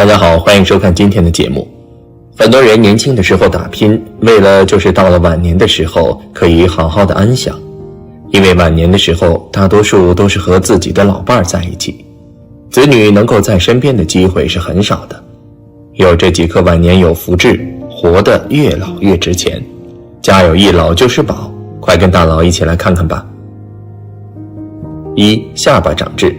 大家好，欢迎收看今天的节目。很多人年轻的时候打拼，为了就是到了晚年的时候可以好好的安享。因为晚年的时候大多数都是和自己的老伴在一起，子女能够在身边的机会是很少的。有这几颗晚年有福痣，活得越老越值钱。家有一老就是宝，快跟大佬一起来看看吧。一、下巴长痣。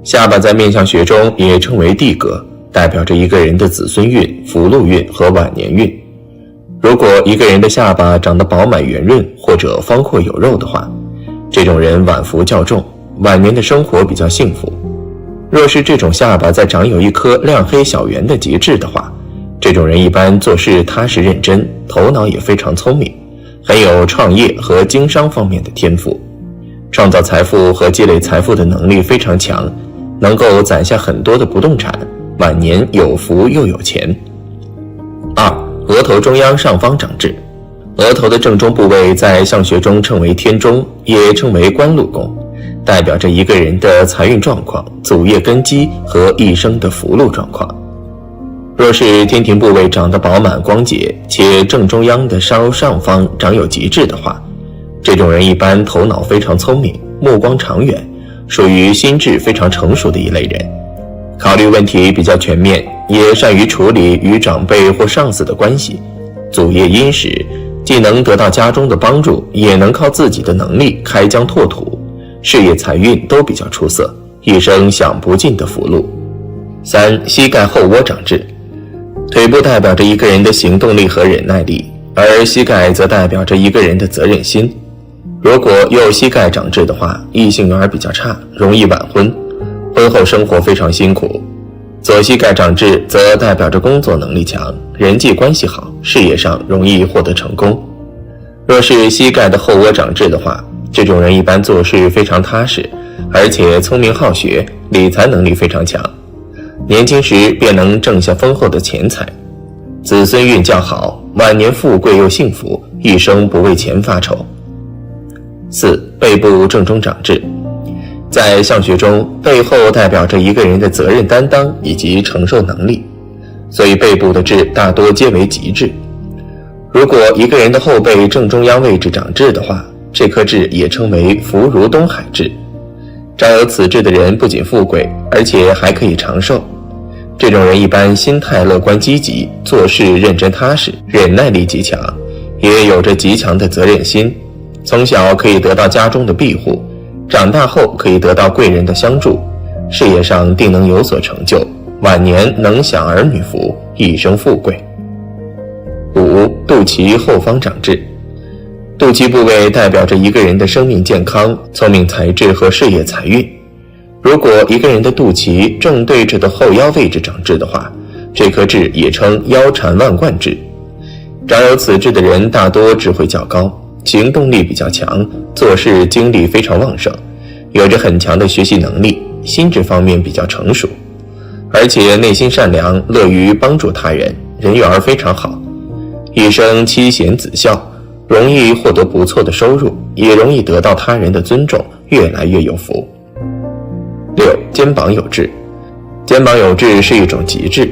下巴在面相学中也称为地格，代表着一个人的子孙运、福禄运和晚年运。如果一个人的下巴长得饱满圆润或者方阔有肉的话，这种人晚福较重，晚年的生活比较幸福。若是这种下巴再长有一颗亮黑小圆的极致的话，这种人一般做事踏实认真，头脑也非常聪明，很有创业和经商方面的天赋，创造财富和积累财富的能力非常强，能够攒下很多的不动产，晚年有福又有钱。二、额头中央上方长痣。额头的正中部位在相学中称为天中，也称为官禄宫，代表着一个人的财运状况、祖业根基和一生的福禄状况。若是天庭部位长得饱满光洁，且正中央的稍上方长有极痣的话，这种人一般头脑非常聪明，目光长远，属于心智非常成熟的一类人，考虑问题比较全面，也善于处理与长辈或上司的关系，祖业殷实，既能得到家中的帮助，也能靠自己的能力开疆拓土，事业财运都比较出色，一生享不尽的福禄。三、膝盖后窝长痣。腿部代表着一个人的行动力和忍耐力，而膝盖则代表着一个人的责任心。如果右膝盖长痣的话，异性缘比较差，容易晚婚，婚后生活非常辛苦。左膝盖长痣则代表着工作能力强，人际关系好，事业上容易获得成功。若是膝盖的后窝长痣的话，这种人一般做事非常踏实，而且聪明好学，理财能力非常强，年轻时便能挣下丰厚的钱财，子孙运较好，晚年富贵又幸福，一生不为钱发愁。四、背部正中长痣。在相学中，背后代表着一个人的责任担当以及承受能力，所以背部的痣大多皆为吉痣。如果一个人的后背正中央位置长痣的话，这颗痣也称为福如东海痣。长有此痣的人不仅富贵，而且还可以长寿。这种人一般心态乐观积极，做事认真踏实，忍耐力极强，也有着极强的责任心，从小可以得到家中的庇护，长大后可以得到贵人的相助，事业上定能有所成就，晚年能享儿女福，一生富贵。五、肚脐后方长痣。肚脐部位代表着一个人的生命健康、聪明才智和事业财运。如果一个人的肚脐正对着的后腰位置长痣的话，这颗痣也称腰缠万贯痣。长有此痣的人大多智慧较高，行动力比较强，做事精力非常旺盛，有着很强的学习能力，心智方面比较成熟，而且内心善良，乐于帮助他人，人缘非常好，一生妻贤子孝，容易获得不错的收入，也容易得到他人的尊重，越来越有福。六、肩膀有痣。肩膀有痣是一种吉痣，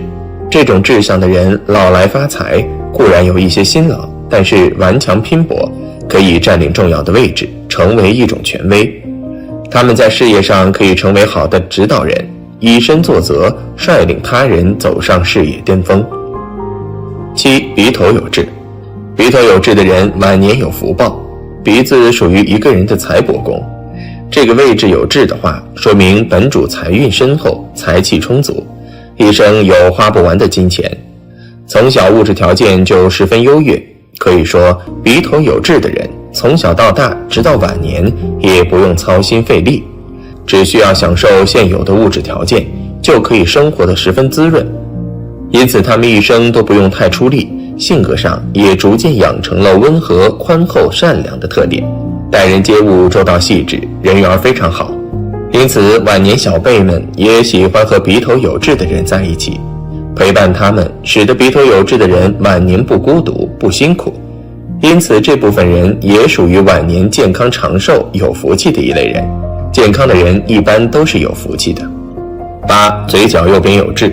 这种志向的人老来发财，固然有一些辛劳，但是顽强拼搏，可以占领重要的位置，成为一种权威。他们在事业上可以成为好的指导人，以身作则，率领他人走上事业巅峰。七、鼻头有痣。鼻头有痣的人晚年有福报，鼻子属于一个人的财帛宫，这个位置有痣的话，说明本主财运深厚，财气充足，一生有花不完的金钱，从小物质条件就十分优越，可以说鼻头有痣的人从小到大直到晚年也不用操心费力，只需要享受现有的物质条件，就可以生活得十分滋润，因此他们一生都不用太出力，性格上也逐渐养成了温和、宽厚、善良的特点，待人接物周到细致，人缘非常好。因此晚年小辈们也喜欢和鼻头有痣的人在一起，陪伴他们，使得鼻头有痣的人晚年不孤独、不辛苦。因此这部分人也属于晚年健康长寿、有福气的一类人。健康的人一般都是有福气的。8. 嘴角右边有痣。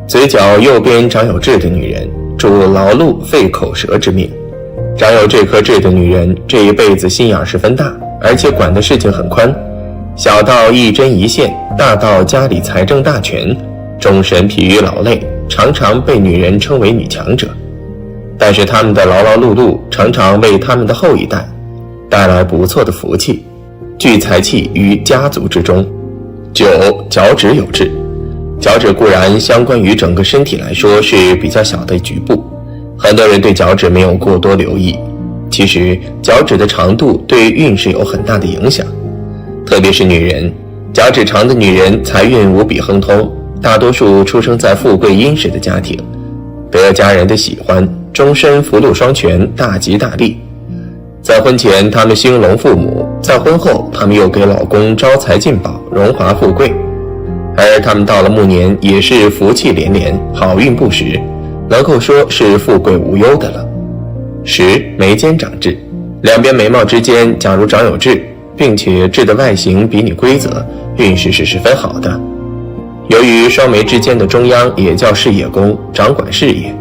嘴角右边长有痣的女人，主劳碌费口舌之命。长有这颗痣的女人，这一辈子心眼十分大，而且管的事情很宽，小到一针一线，大到家里财政大权，终身疲于劳累，常常被女人称为女强者。但是他们的劳劳碌碌，常常为他们的后一代带来不错的福气，聚财气于家族之中。9. 脚趾有痣。脚趾固然相关于整个身体来说是比较小的局部，很多人对脚趾没有过多留意。其实脚趾的长度对运势有很大的影响，特别是女人，脚趾长的女人财运无比亨通，大多数出生在富贵殷实的家庭，得家人的喜欢，终身福禄双全，大吉大利。在婚前他们兴隆父母，在婚后他们又给老公招财进宝，荣华富贵。而他们到了暮年也是福气连连，好运不时，能够说是富贵无忧的了。10. 眉间长痣。两边眉毛之间假如长有痣，并且痣的外形比拟规则，运势是十分好的。由于双眉之间的中央也叫事业宫，掌管事业，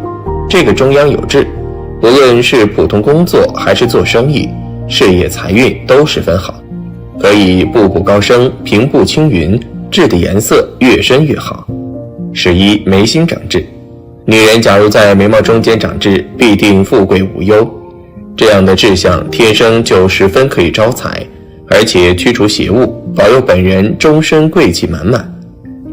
这个中央有痣，无论是普通工作还是做生意，事业财运都十分好，可以步步高升，平步青云，痣的颜色越深越好。11. 眉心长痣。女人假如在眉毛中间长痣，必定富贵无忧。这样的志向天生就十分可以招财，而且驱除邪物，保佑本人终身贵气满满。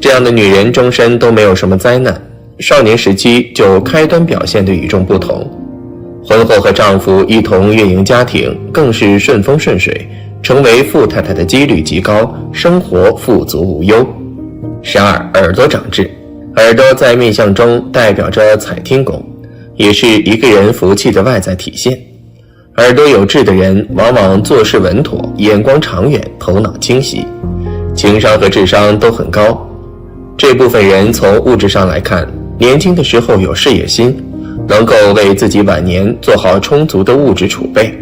这样的女人终身都没有什么灾难，少年时期就开端表现得与众不同。婚后和丈夫一同运营家庭，更是顺风顺水，成为富太太的几率极高，生活富足无忧。12. 耳朵长痣。耳朵在面相中代表着采听宫，也是一个人福气的外在体现。耳朵有痣的人往往做事稳妥，眼光长远，头脑清晰，情商和智商都很高。这部分人从物质上来看，年轻的时候有事业心，能够为自己晚年做好充足的物质储备。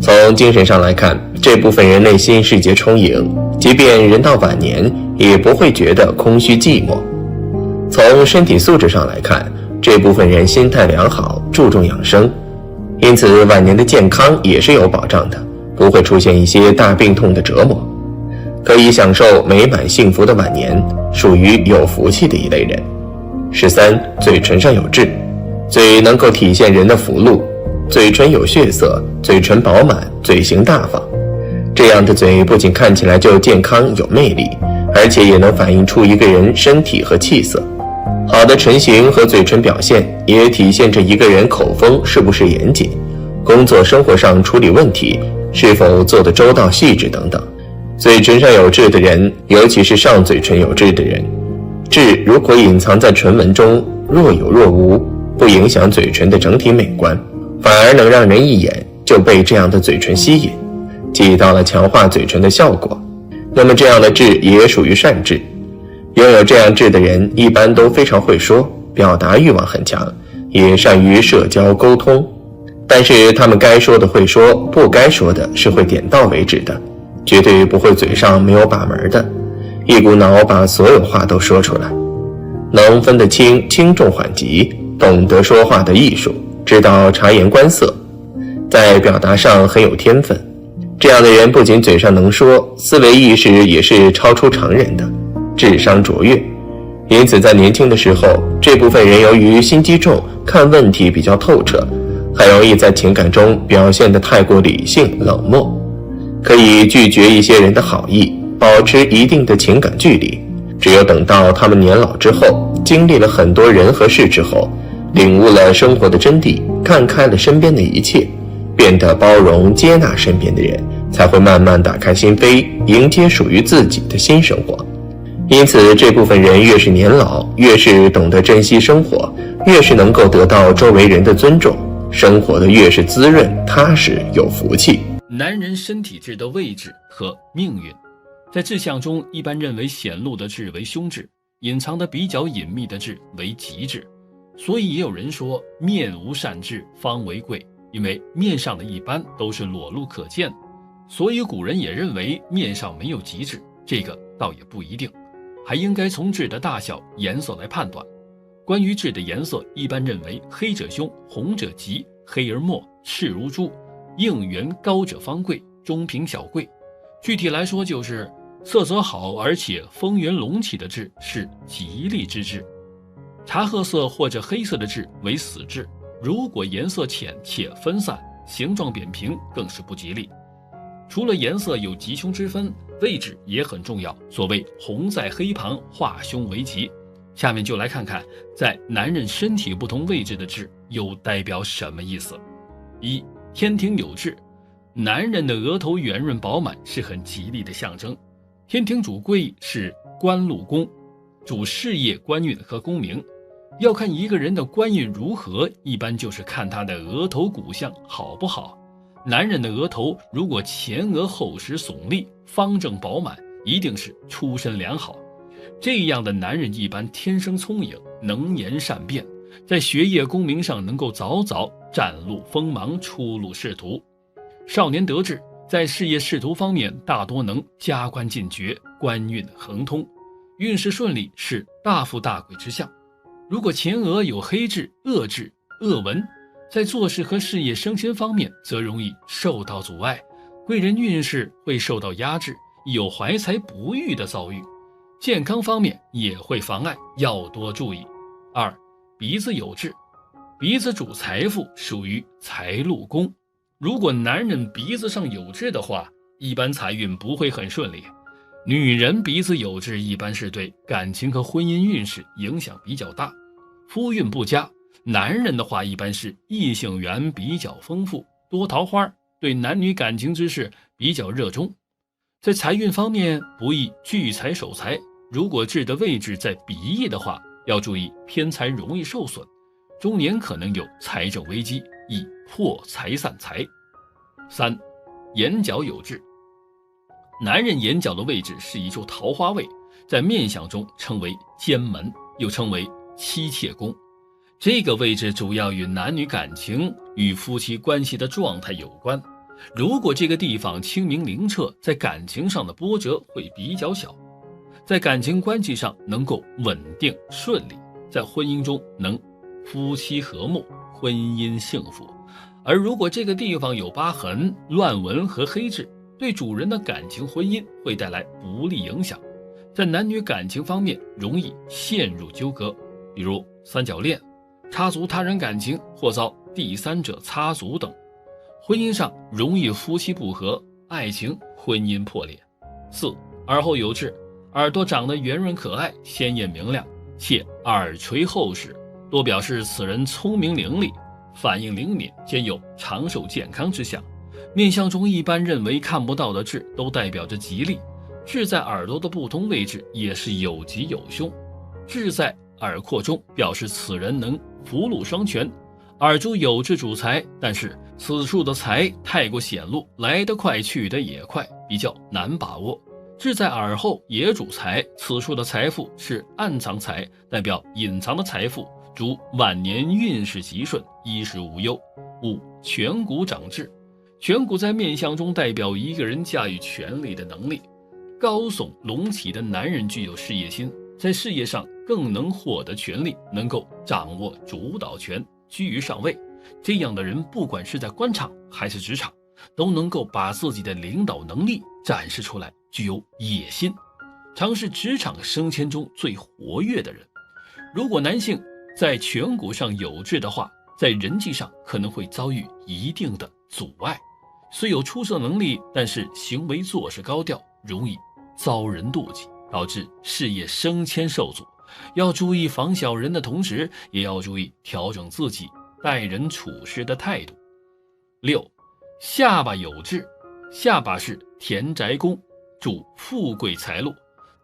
从精神上来看，这部分人内心世界充盈，即便人到晚年也不会觉得空虚寂寞。从身体素质上来看，这部分人心态良好，注重养生，因此晚年的健康也是有保障的，不会出现一些大病痛的折磨，可以享受美满幸福的晚年，属于有福气的一类人。13. 嘴唇上有痣。嘴能够体现人的福禄，嘴唇有血色，嘴唇饱满，嘴型大方，这样的嘴不仅看起来就健康有魅力，而且也能反映出一个人身体和气色。好的唇形和嘴唇表现也体现着一个人口风是不是严谨，工作生活上处理问题是否做得周到细致等等。嘴唇上有痣的人，尤其是上嘴唇有痣的人，痣如果隐藏在唇纹中，若有若无，不影响嘴唇的整体美观，反而能让人一眼就被这样的嘴唇吸引，起到了强化嘴唇的效果。那么这样的痣也属于善痣。拥有这样痣的人一般都非常会说，表达欲望很强，也善于社交沟通，但是他们该说的会说，不该说的是会点到为止的，绝对不会嘴上没有把门的，一股脑把所有话都说出来，能分得清轻重缓急，懂得说话的艺术，知道察言观色，在表达上很有天分。这样的人不仅嘴上能说，思维意识也是超出常人的，智商卓越。因此在年轻的时候，这部分人由于心机重，看问题比较透彻，很容易在情感中表现得太过理性冷漠，可以拒绝一些人的好意，保持一定的情感距离。只有等到他们年老之后，经历了很多人和事之后，领悟了生活的真谛，看开了身边的一切，变得包容接纳身边的人，才会慢慢打开心扉，迎接属于自己的新生活。因此这部分人越是年老，越是懂得珍惜生活，越是能够得到周围人的尊重，生活的越是滋润踏实有福气。男人身体痣的位置和命运，在志向中一般认为显露的痣为凶痣，隐藏的比较隐秘的痣为吉痣。所以也有人说面无善痣方为贵，因为面上的一般都是裸露可见，所以古人也认为面上没有吉痣，这个倒也不一定，还应该从痣的大小颜色来判断。关于痣的颜色，一般认为黑者凶，红者吉，黑而墨，赤如朱，应圆高者方贵，中平小贵。具体来说就是色泽好而且丰圆隆起的痣是吉利之痣，茶褐色或者黑色的痣为死痣，如果颜色浅且分散，形状扁平更是不吉利。除了颜色有吉凶之分，位置也很重要，所谓红在黑旁，化凶为吉。下面就来看看在男人身体不同位置的痣又代表什么意思。一、天庭有痣，男人的额头圆润饱满是很吉利的象征。天庭主贵是官禄宫，主事业、官运和功名。要看一个人的官运如何，一般就是看他的额头骨相好不好。男人的额头如果前额厚实耸立，方正饱满，一定是出身良好。这样的男人一般天生聪颖，能言善辩，在学业功名上能够早早崭露锋芒，出路仕途。少年得志，在事业仕途方面大多能加官进爵，官运亨通，运势顺利，是大富大贵之象。如果前额有黑痣、恶痣、恶纹，在做事和事业升迁方面则容易受到阻碍，贵人运势会受到压制，有怀才不遇的遭遇。健康方面也会妨碍，要多注意。二、鼻子有痣，鼻子主财富，属于财禄宫。如果男人鼻子上有痣的话，一般财运不会很顺利。女人鼻子有痣一般是对感情和婚姻运势影响比较大。夫运不佳，男人的话一般是异性缘比较丰富，多桃花，对男女感情之事比较热衷。在财运方面不宜聚财守财，如果痣的位置在鼻翼的话，要注意偏财容易受损，中年可能有财政危机，易破财散财。三、眼角有痣，男人眼角的位置是一处桃花位，在面相中称为奸门，又称为妻妾宫。这个位置主要与男女感情与夫妻关系的状态有关。如果这个地方清明灵澈，在感情上的波折会比较小，在感情关系上能够稳定顺利，在婚姻中能夫妻和睦，婚姻幸福。而如果这个地方有疤痕、乱纹和黑痣，对主人的感情婚姻会带来不利影响，在男女感情方面容易陷入纠葛，比如三角恋、插足他人感情或遭第三者插足等。婚姻上容易夫妻不和，爱情婚姻破裂。四、耳后有痣，耳朵长得圆润可爱，鲜艳明亮，且耳垂厚实，多表示此人聪明伶俐，反应灵敏，兼有长寿健康之象。面相中一般认为看不到的痣都代表着吉利，痣在耳朵的不同位置也是有吉有凶。痣在耳廓中表示此人能福禄双全，耳珠有痣主财，但是此处的财太过显露，来得快去得也快，比较难把握。痣在耳后也主财，此处的财富是暗藏财，代表隐藏的财富，主晚年运势吉顺，衣食无忧。五、颧骨长痣，颧骨在面相中代表一个人驾驭权力的能力，高耸隆起的男人具有事业心，在事业上更能获得权力，能够掌握主导权，居于上位。这样的人不管是在官场还是职场，都能够把自己的领导能力展示出来，具有野心，常是职场升迁中最活跃的人。如果男性在颧骨上有痣的话，在人际上可能会遭遇一定的阻碍，虽有出色能力，但是行为做事高调，容易遭人妒忌，导致事业升迁受阻。要注意防小人的同时，也要注意调整自己待人处事的态度。六、下巴有痣，下巴是田宅宫，主富贵财禄。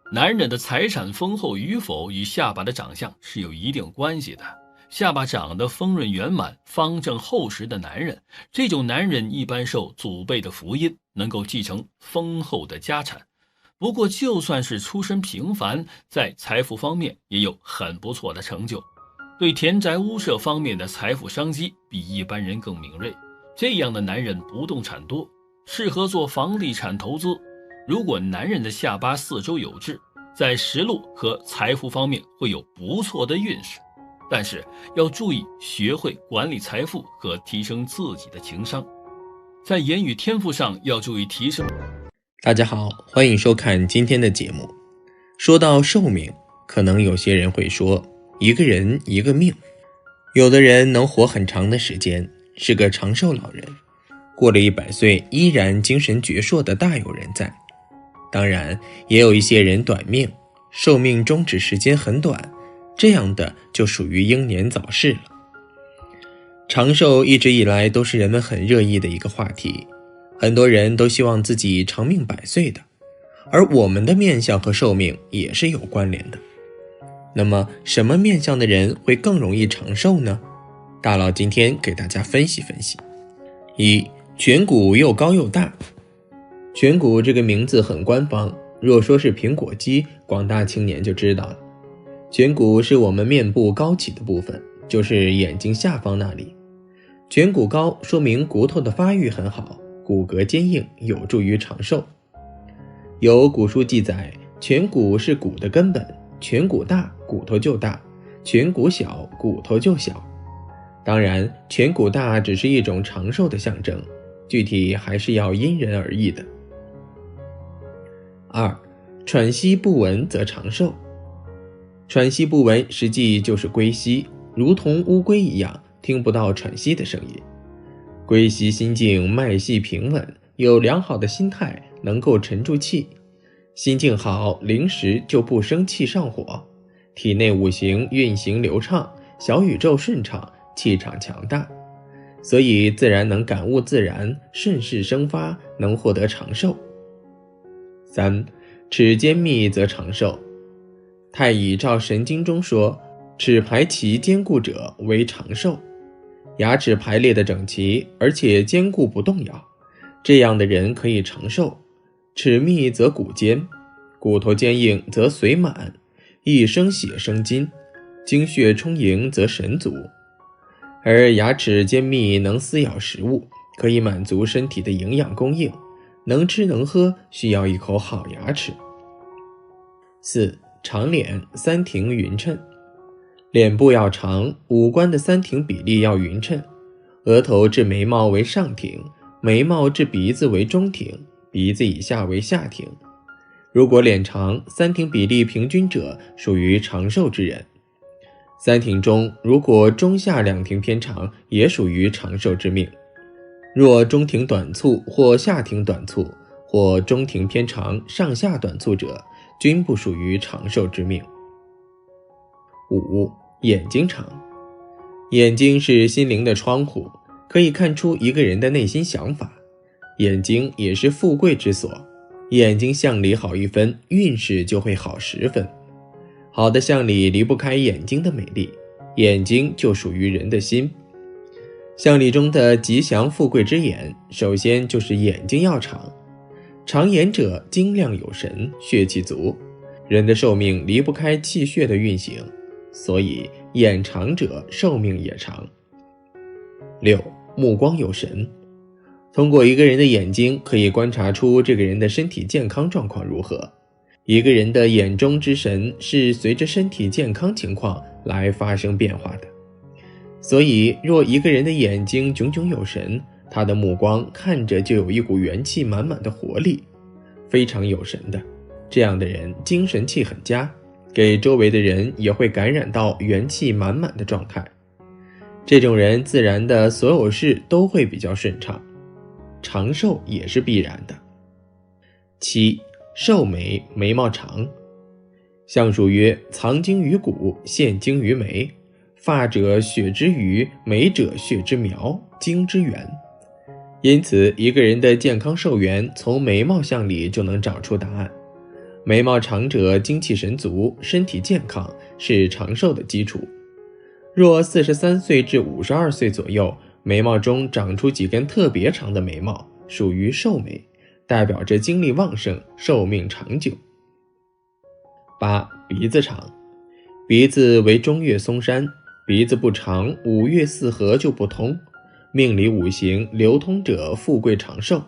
男人的财产丰厚与否与下巴的长相是有一定关系的。下巴长得丰润圆满、方正厚实的男人，这种男人一般受祖辈的福荫，能够继承丰厚的家产。不过就算是出身平凡，在财富方面也有很不错的成就，对田宅屋舍方面的财富商机比一般人更敏锐。这样的男人不动产多，适合做房地产投资。如果男人的下巴四周有痣，在食禄和财富方面会有不错的运势。但是要注意学会管理财富和提升自己的情商。在言语天赋上要注意提升。大家好，欢迎收看今天的节目。说到寿命，可能有些人会说，一个人一个命。有的人能活很长的时间，是个长寿老人，过了100岁依然精神矍铄的大有人在。当然，也有一些人短命，寿命终止时间很短，这样的就属于英年早逝了。长寿一直以来都是人们很热议的一个话题，很多人都希望自己长命100岁的，而我们的面相和寿命也是有关联的。那么什么面相的人会更容易长寿呢？大佬今天给大家分析分析。1. 颧骨又高又大。颧骨这个名字很官方，若说是苹果肌，广大青年就知道了。颧骨是我们面部高起的部分，就是眼睛下方那里。颧骨高说明骨头的发育很好，骨骼坚硬，有助于长寿。有古书记载，颧骨是骨的根本，颧骨大，骨头就大；颧骨小，骨头就小。当然，颧骨大只是一种长寿的象征，具体还是要因人而异的。2. 喘息不稳则长寿。喘息不稳实际就是龟息，如同乌龟一样，听不到喘息的声音。龟息心境脉细平稳，有良好的心态，能够沉住气。心境好，灵时就不生气上火，体内五行运行流畅，小宇宙顺畅，气场强大，所以自然能感悟自然，顺势生发，能获得长寿。3. 齿坚密则长寿。太乙照神经中说，齿排齐坚固者为长寿。牙齿排列的整齐，而且坚固不动摇，这样的人可以长寿。齿密则骨坚，骨头坚硬则髓满，一生血生筋，精血充盈则神足。而牙齿坚密能撕咬食物，可以满足身体的营养供应，能吃能喝需要一口好牙齿。4. 长脸三庭匀称。脸部要长，五官的三庭比例要匀称，额头至眉毛为上庭，眉毛至鼻子为中庭，鼻子以下为下庭。如果脸长，三庭比例平均者，属于长寿之人。三庭中，如果中下两庭偏长，也属于长寿之命。若中庭短促或下庭短促，或中庭偏长上下短促者，均不属于长寿之命。5. 眼睛长。眼睛是心灵的窗户，可以看出一个人的内心想法。眼睛也是富贵之所，眼睛相里好1分，运势就会好10分。好的相里离不开眼睛的美丽，眼睛就属于人的心。相里中的吉祥富贵之眼，首先就是眼睛要长。长眼者精亮有神，血气足，人的寿命离不开气血的运行，所以眼长者寿命也长。6. 目光有神。通过一个人的眼睛，可以观察出这个人的身体健康状况如何。一个人的眼中之神是随着身体健康情况来发生变化的，所以若一个人的眼睛炯炯有神，他的目光看着就有一股元气满满的活力，非常有神的，这样的人精神气很佳，给周围的人也会感染到元气满满的状态。这种人自然的所有事都会比较顺畅，长寿也是必然的。7. 寿眉，眉毛长。相术曰：藏精于骨，现精于眉。发者血之余，眉者血之苗，精之源。因此，一个人的健康寿元从眉毛相里就能找出答案。眉毛长者精气神足，身体健康，是长寿的基础。若43岁至52岁左右，眉毛中长出几根特别长的眉毛，属于寿眉，代表着精力旺盛，寿命长久。8. 鼻子长。鼻子为中岳松山，鼻子不长，五岳四合就不通。命里五行流通者富贵长寿，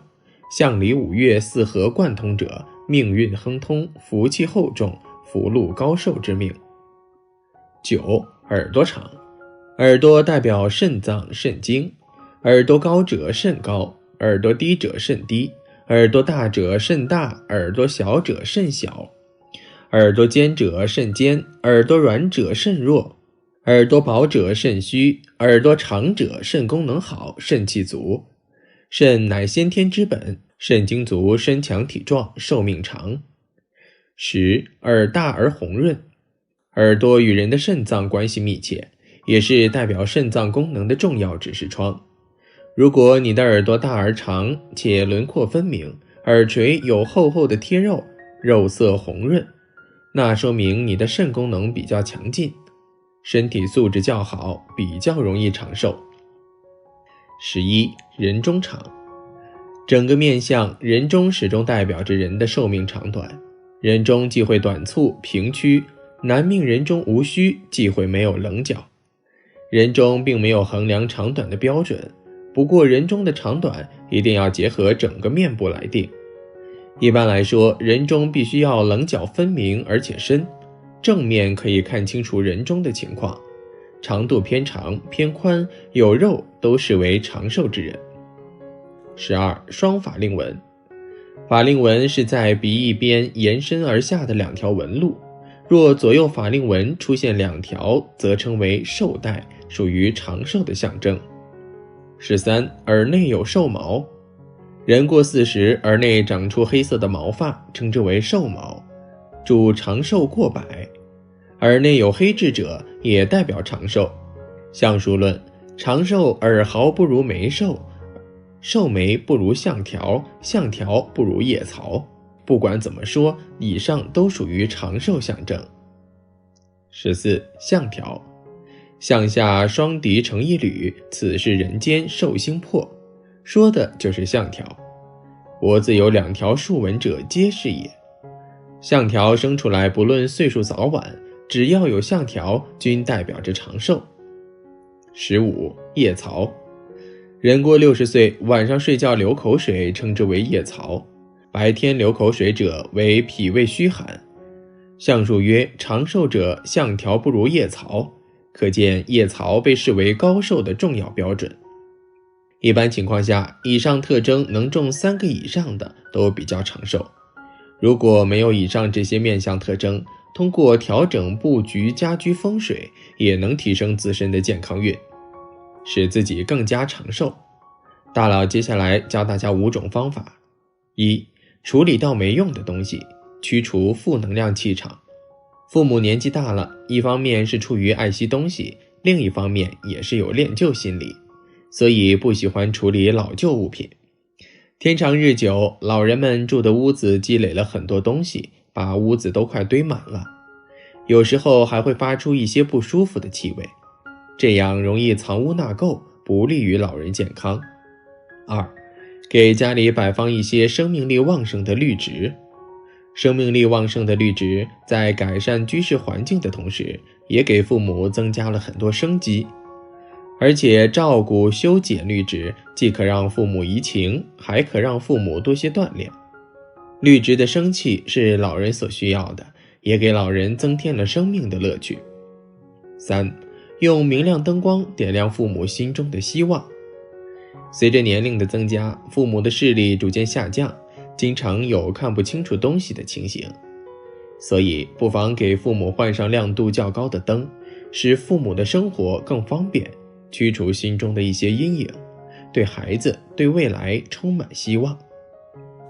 相里五岳四合贯通者命运亨通，福气厚重，福禄高寿之命。9. 耳朵长，耳朵代表肾脏肾经，耳朵高者肾高，耳朵低者肾低，耳朵大者肾大，耳朵小者肾小，耳朵尖者肾尖，耳朵软者肾弱，耳朵薄者肾虚，耳朵长者肾功能好，肾气足。肾乃先天之本，肾精足，身强体壮，寿命长。10. 耳大而红润，耳朵与人的肾脏关系密切，也是代表肾脏功能的重要指示窗。如果你的耳朵大而长，且轮廓分明，耳垂有厚厚的贴肉，肉色红润，那说明你的肾功能比较强劲，身体素质较好，比较容易长寿。11. 人中长，整个面相人中始终代表着人的寿命长短，人中忌讳短促平曲，男命人中无须，忌讳没有棱角。人中并没有衡量长短的标准，不过人中的长短一定要结合整个面部来定。一般来说，人中必须要棱角分明而且深，正面可以看清楚人中的情况，长度偏长偏宽有肉都视为长寿之人。12. 双法令纹，法令纹是在鼻翼边延伸而下的两条纹路，若左右法令纹出现两条，则称为寿带，属于长寿的象征。13. 耳内有寿毛，人过40，耳内长出黑色的毛发，称之为寿毛，主长寿过百。耳内有黑痣者也代表长寿。相术论，长寿耳毫不如眉寿，寿眉不如相条，相条不如叶草。不管怎么说，以上都属于长寿象征。14. 相条，向下双笛成一缕，此是人间寿星魄，说的就是相条。脖子有两条竖纹者皆是也。相条生出来不论岁数早晚，只要有相条均代表着长寿。15. 夜槽，人过60岁，晚上睡觉流口水，称之为夜槽，白天流口水者为脾胃虚寒。相术曰，长寿者相条不如夜槽，可见夜槽被视为高寿的重要标准。一般情况下，以上特征能中3个以上的都比较长寿。如果没有以上这些面相特征，通过调整布局家居风水，也能提升自身的健康运，使自己更加长寿。大佬接下来教大家5种方法。1. 处理到没用的东西，驱除负能量气场。父母年纪大了，一方面是出于爱惜东西，另一方面也是有恋旧心理，所以不喜欢处理老旧物品。天长日久，老人们住的屋子积累了很多东西，把屋子都快堆满了，有时候还会发出一些不舒服的气味，这样容易藏污纳垢，不利于老人健康。2. 给家里摆放一些生命力旺盛的绿植。生命力旺盛的绿植在改善居室环境的同时，也给父母增加了很多生机。而且照顾修剪绿植，既可让父母怡情，还可让父母多些锻炼。绿植的生气是老人所需要的，也给老人增添了生命的乐趣。3. 用明亮灯光点亮父母心中的希望。随着年龄的增加，父母的视力逐渐下降，经常有看不清楚东西的情形，所以不妨给父母换上亮度较高的灯，使父母的生活更方便，驱除心中的一些阴影，对孩子对未来充满希望。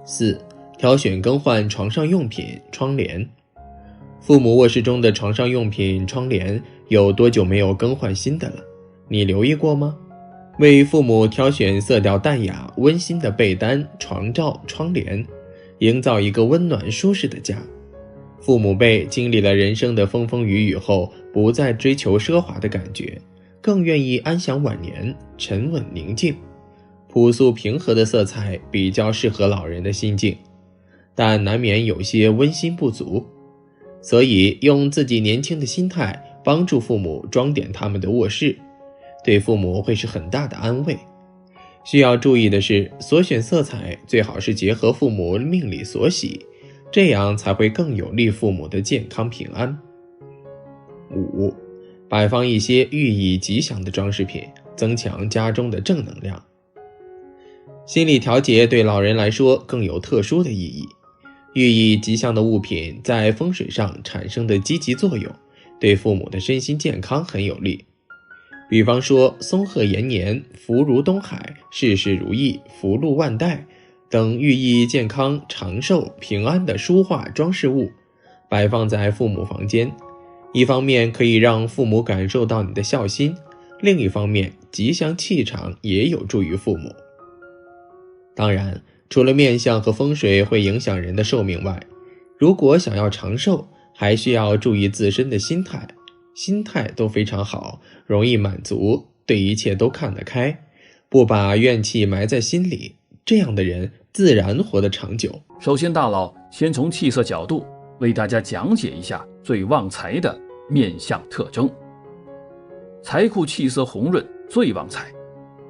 4. 挑选更换床上用品窗帘。父母卧室中的床上用品窗帘有多久没有更换新的了？你留意过吗？为父母挑选色调淡雅温馨的被单床罩窗帘，营造一个温暖舒适的家。父母辈经历了人生的风风雨雨后，不再追求奢华的感觉，更愿意安享晚年，沉稳宁静。朴素平和的色彩比较适合老人的心境，但难免有些温馨不足，所以用自己年轻的心态帮助父母装点他们的卧室，对父母会是很大的安慰。需要注意的是，所选色彩最好是结合父母命里所喜，这样才会更有利父母的健康平安。5. 摆放一些寓意吉祥的装饰品，增强家中的正能量。心理调节对老人来说更有特殊的意义，寓意吉祥的物品在风水上产生的积极作用，对父母的身心健康很有利。比方说松鹤延年、福如东海、事事如意、福禄万代等寓意健康、长寿、平安的书画装饰物，摆放在父母房间，一方面可以让父母感受到你的孝心，另一方面吉祥气场也有助于父母。当然，除了面相和风水会影响人的寿命外，如果想要长寿，还需要注意自身的心态。心态都非常好，容易满足，对一切都看得开，不把怨气埋在心里，这样的人自然活得长久。首先，大佬先从气色角度为大家讲解一下最旺财的面相特征。财库气色红润最旺财。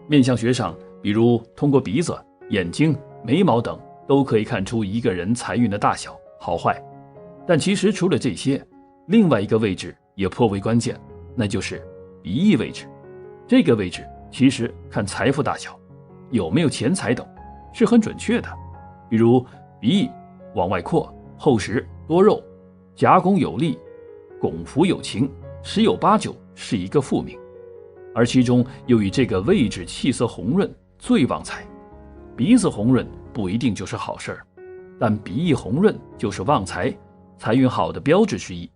面相学上，比如通过鼻子、眼睛、眉毛等都可以看出一个人财运的大小好坏。但其实除了这些，另外一个位置也颇为关键，那就是鼻翼位置。这个位置其实看财富大小、有没有钱财等是很准确的。比如鼻翼往外扩、厚实多肉、夹拱有力、拱伏有情，十有八九是一个富命。而其中又以这个位置气色红润最旺财。鼻子红润不一定就是好事儿，但鼻翼红润就是旺财、财运好的标志之一。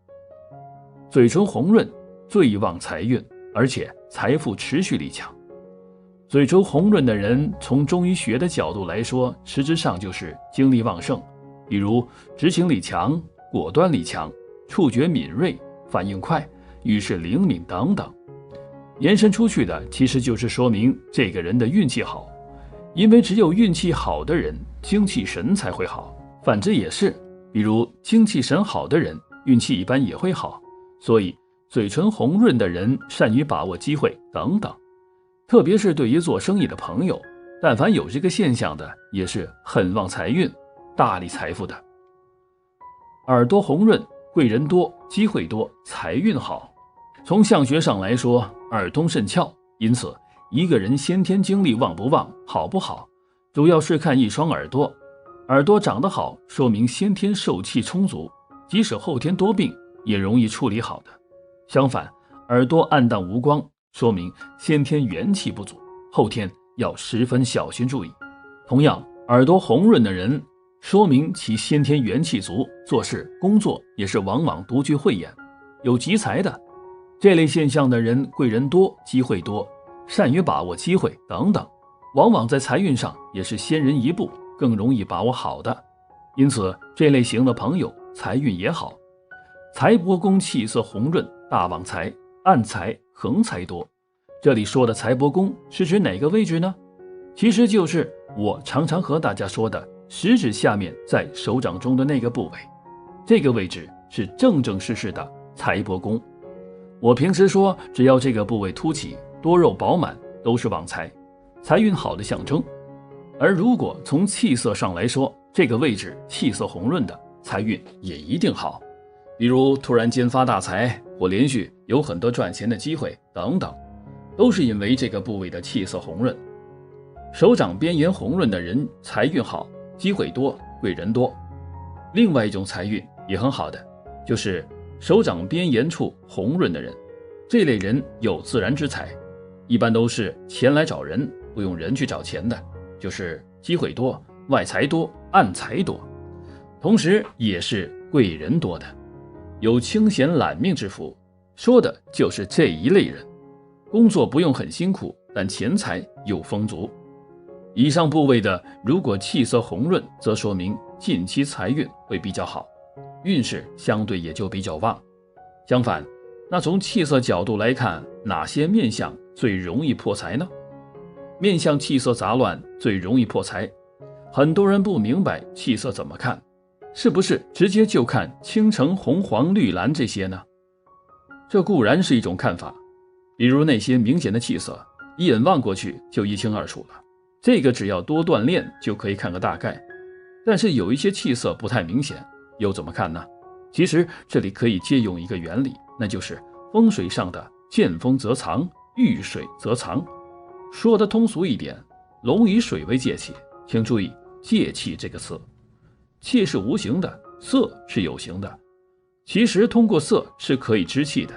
嘴唇红润最旺财运，而且财富持续力强。嘴唇红润的人，从中医学的角度来说，实质上就是精力旺盛，比如执行力强、果断力强、触觉敏锐、反应快、遇事灵敏等等。延伸出去的其实就是说明这个人的运气好，因为只有运气好的人，精气神才会好。反之也是，比如精气神好的人，运气一般也会好。所以嘴唇红润的人善于把握机会等等。特别是对于做生意的朋友，但凡有这个现象的，也是很旺财运、大利财富的。耳朵红润，贵人多，机会多，财运好。从相学上来说，耳通肾窍，因此一个人先天精力旺不旺、好不好，主要是看一双耳朵。耳朵长得好，说明先天寿气充足，即使后天多病也容易处理好的。相反，耳朵暗淡无光，说明先天元气不足，后天要十分小心注意。同样，耳朵红润的人，说明其先天元气足，做事工作也是往往独具慧眼，有吉财的。这类现象的人，贵人多，机会多，善于把握机会等等，往往在财运上也是先人一步，更容易把握好的。因此这类型的朋友财运也好。财帛宫气色红润，大旺财，暗财横财多。这里说的财帛宫是指哪个位置呢？其实就是我常常和大家说的食指下面在手掌中的那个部位，这个位置是正正式式的财帛宫。我平时说，只要这个部位凸起、多肉饱满，都是旺财、财运好的象征。而如果从气色上来说，这个位置气色红润的，财运也一定好。比如突然间发大财，或连续有很多赚钱的机会等等，都是因为这个部位的气色红润。手掌边沿红润的人，财运好，机会多，贵人多。另外一种财运也很好的，就是手掌边沿处红润的人，这类人有自然之财，一般都是钱来找人，不用人去找钱的，就是机会多，外财多，暗财多，同时也是贵人多的，有清闲懒命之福，说的就是这一类人。工作不用很辛苦，但钱财又丰足。以上部位的如果气色红润，则说明近期财运会比较好，运势相对也就比较旺。相反，那从气色角度来看，哪些面相最容易破财呢？面相气色杂乱最容易破财。很多人不明白气色怎么看，是不是直接就看青橙红黄绿蓝这些呢？这固然是一种看法，比如那些明显的气色，一眼望过去就一清二楚了，这个只要多锻炼就可以看个大概。但是有一些气色不太明显，又怎么看呢？其实这里可以借用一个原理，那就是风水上的见风则藏，遇水则藏。说得通俗一点，龙以水为介气，请注意介气这个词。气是无形的，色是有形的，其实通过色是可以知气的，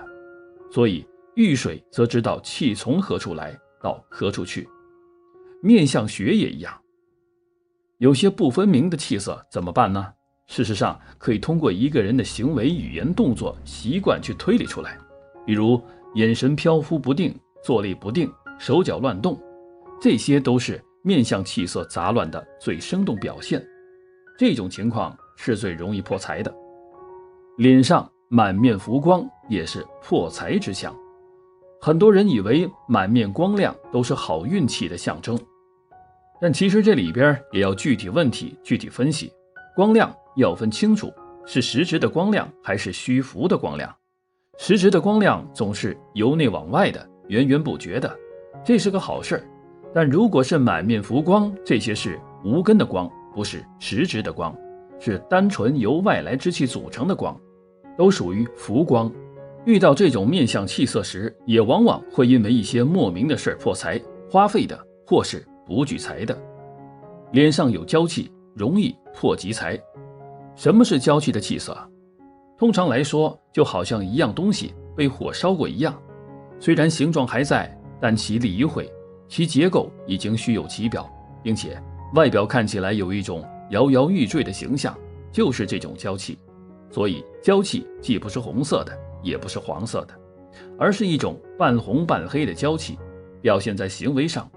所以遇水则知道气从何处来到何处去。面相学也一样，有些不分明的气色怎么办呢？事实上可以通过一个人的行为、语言、动作、习惯去推理出来，比如眼神飘忽不定，坐立不定，手脚乱动，这些都是面相气色杂乱的最生动表现。这种情况是最容易破财的。脸上满面浮光也是破财之象，很多人以为满面光亮都是好运气的象征，但其实这里边也要具体问题具体分析。光亮要分清楚，是实质的光亮还是虚浮的光亮。实质的光亮总是由内往外的，源源不绝的，这是个好事。但如果是满面浮光，这些是无根的光，不是实质的光，是单纯由外来之气组成的光，都属于浮光。遇到这种面相气色时，也往往会因为一些莫名的事破财，花费的或是不聚财的。脸上有娇气，容易破吉财。什么是娇气的气色？通常来说，就好像一样东西被火烧过一样，虽然形状还在，但其力已毁，其结构已经虚有其表，并且外表看起来有一种摇摇欲坠的形象，就是这种娇气。所以娇气既不是红色的，也不是黄色的，而是一种半红半黑的娇气，表现在行为上。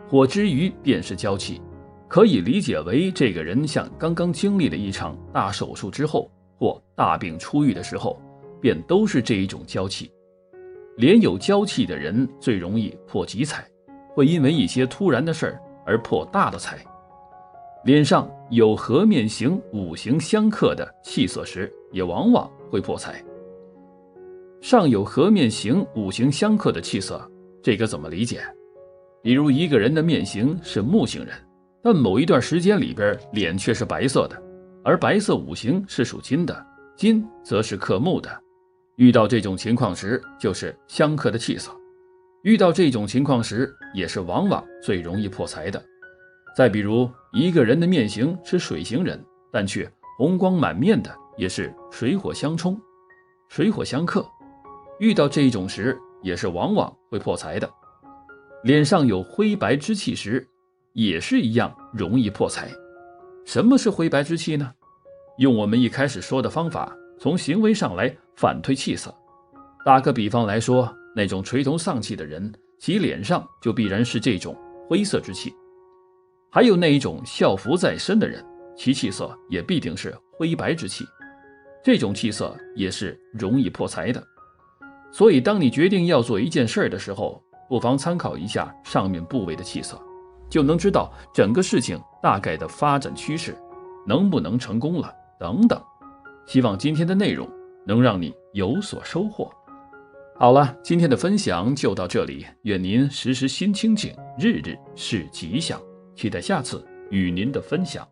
火之余便是娇气，可以理解为这个人像刚刚经历了一场大手术之后，或大病初愈的时候，便都是这一种娇气。脸有娇气的人最容易破吉财，会因为一些突然的事儿而破大的财。脸上有和面形、五行相克的气色时，也往往会破财。上有和面形、五行相克的气色，这个怎么理解？比如一个人的面型是木型人，但某一段时间里边脸却是白色的，而白色五行是属金的，金则是克木的。遇到这种情况时，就是相克的气色。遇到这种情况时，也是往往最容易破财的。再比如一个人的面型是水型人，但却红光满面的，也是水火相冲，水火相克。遇到这种时，也是往往会破财的。脸上有灰白之气时，也是一样容易破财。什么是灰白之气呢？用我们一开始说的方法，从行为上来反推气色。打个比方来说，那种垂头丧气的人，其脸上就必然是这种灰色之气。还有那一种校服在身的人，其气色也必定是灰白之气，这种气色也是容易破财的。所以当你决定要做一件事的时候，不妨参考一下上面部位的气色，就能知道整个事情大概的发展趋势，能不能成功了等等。希望今天的内容能让你有所收获。好了，今天的分享就到这里，愿您时时心清静，日日是吉祥，期待下次与您的分享。